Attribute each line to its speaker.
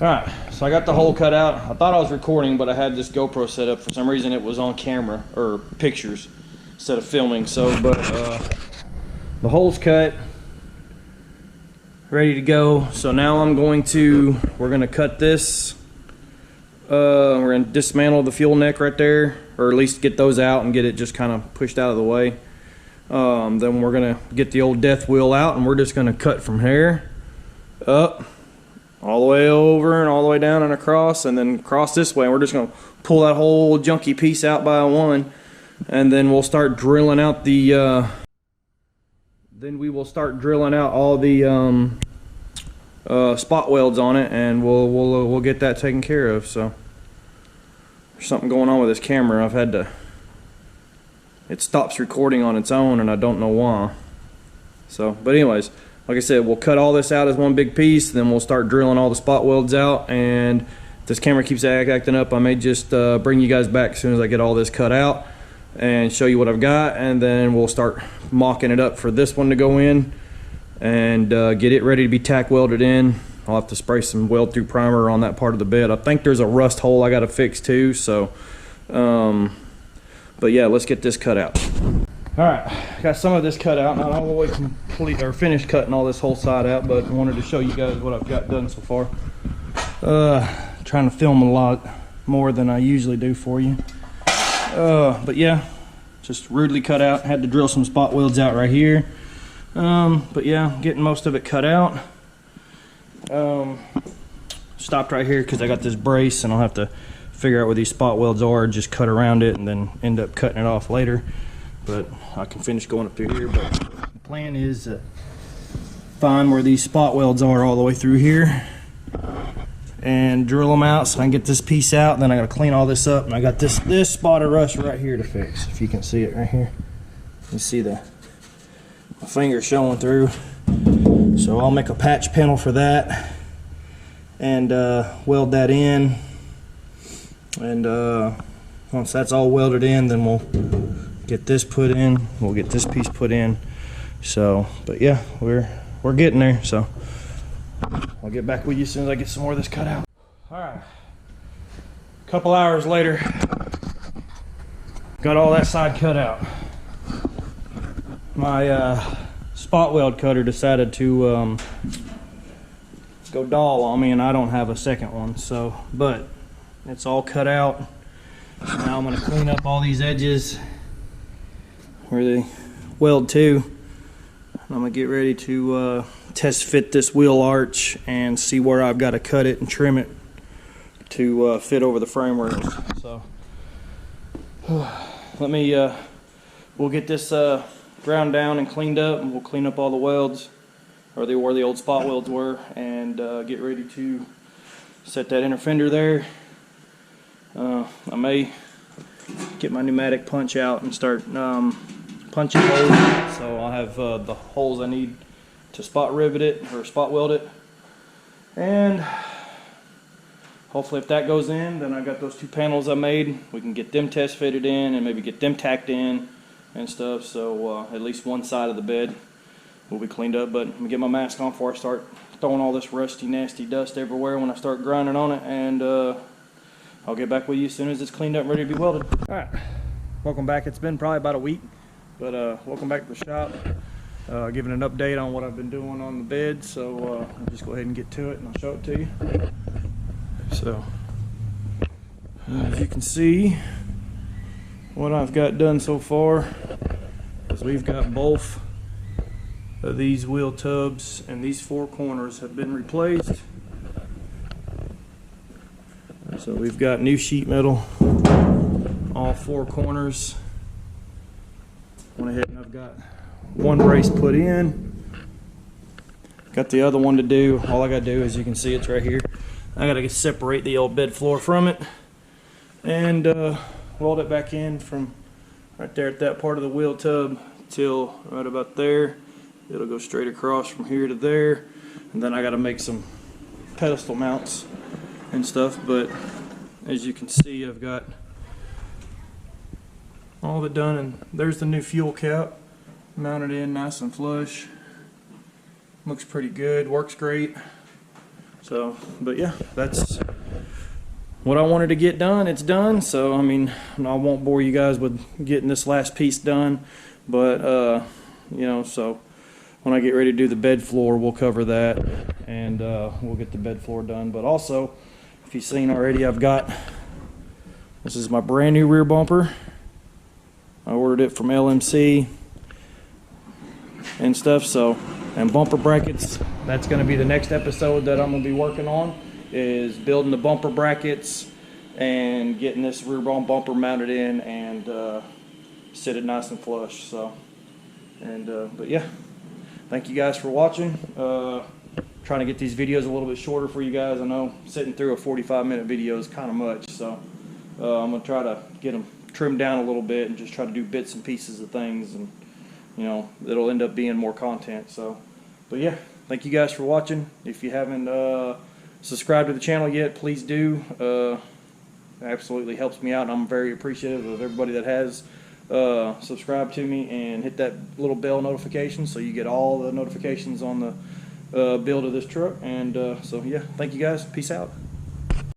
Speaker 1: Alright, so I got the hole cut out. I thought I was recording, but I had this GoPro set up. For some reason it was on camera, or pictures, instead of filming. So, but the hole's cut, ready to go. So now we're going to cut this. We're going to dismantle the fuel neck right there, or at least get those out and get it just kind of pushed out of the way. Then we're going to get the old death wheel out, and we're just going to cut from here up, all the way over and all the way down and across, and then across this way. And we're just going to pull that whole junky piece out by one, and then we'll start drilling out the all the spot welds on it, and we'll get that taken care of. So there's something going on with this camera. It stops recording on its own, and I don't know why. So, but anyways, like I said, we'll cut all this out as one big piece, then we'll start drilling all the spot welds out. And if this camera keeps acting up, I may just bring you guys back as soon as I get all this cut out and show you what I've got, and then we'll start mocking it up for this one to go in and get it ready to be tack welded in. I'll have to spray some weld through primer on that part of the bed. I think there's a rust hole I got to fix too. So, but yeah, let's get this cut out. Alright, got some of this cut out, not all the way complete or finished cutting all this whole side out, but I wanted to show you guys what I've got done so far. Trying to film a lot more than I usually do for you. But yeah, just rudely cut out. Had to drill some spot welds out right here. But yeah, getting most of it cut out. Stopped right here because I got this brace and I'll have to figure out where these spot welds are, just cut around it and then end up cutting it off later. But I can finish going up through here. But the plan is to find where these spot welds are all the way through here and drill them out so I can get this piece out. Then I got to clean all this up, and I got this spot of rust right here to fix. If you can see it right here, you see my finger showing through. So I'll make a patch panel for that and weld that in. And once that's all welded in, then we'll get this put in. We'll get this piece put in. So, but yeah, we're getting there. So I'll get back with you as soon as I get some more of this cut out. All right, a couple hours later, got all that side cut out. My spot weld cutter decided to go dull on me, and I don't have a second one. So, but it's all cut out. Now I'm going to clean up all these edges where they weld to. I'm going to get ready to test fit this wheel arch and see where I've got to cut it and trim it to fit over the framework. So we'll get this ground down and cleaned up, and we'll clean up all the welds, or where the old spot welds were, and get ready to set that inner fender there. I may get my pneumatic punch out and start punching holes, so I'll have the holes I need to spot rivet it or spot weld it. And hopefully if that goes in, then I got those two panels I made. We can get them test fitted in and maybe get them tacked in and stuff, so at least one side of the bed will be cleaned up. But let me get my mask on before I start throwing all this rusty nasty dust everywhere when I start grinding on it, and I'll get back with you as soon as it's cleaned up and ready to be welded. Alright, welcome back. It's been probably about a week, but welcome back to the shop. Giving an update on what I've been doing on the bed, so I'll just go ahead and get to it and I'll show it to you. So, as you can see, what I've got done so far is we've got both of these wheel tubs, and these four corners have been replaced. So we've got new sheet metal, all four corners. Went ahead and I've got one brace put in. Got the other one to do. All I gotta do, as you can see, it's right here. I gotta separate the old bed floor from it and weld it back in from right there at that part of the wheel tub till right about there. It'll go straight across from here to there, and then I gotta make some pedestal mounts and stuff. But as you can see, I've got all of it done, and there's the new fuel cap mounted in nice and flush. Looks pretty good, works great. So, but yeah, that's what I wanted to get done. It's done. So, I mean, I won't bore you guys with getting this last piece done, but, you know, so when I get ready to do the bed floor, we'll cover that, and we'll get the bed floor done. But also, if you've seen already, this is my brand new rear bumper. I ordered it from LMC and stuff, so, and bumper brackets, that's going to be the next episode that I'm going to be working on, is building the bumper brackets and getting this rear bumper mounted in and sit it nice and flush. So, and but yeah, thank you guys for watching. Trying to get these videos a little bit shorter for you guys. I know sitting through a 45-minute video is kind of much, so I'm going to try to get them trimmed down a little bit and just try to do bits and pieces of things, and you know, it'll end up being more content. So, but yeah, thank you guys for watching. If you haven't subscribed to the channel yet, please do. It absolutely helps me out, and I'm very appreciative of everybody that has subscribed to me, and hit that little bell notification so you get all the notifications on the build of this truck. And so yeah, thank you guys. Peace out.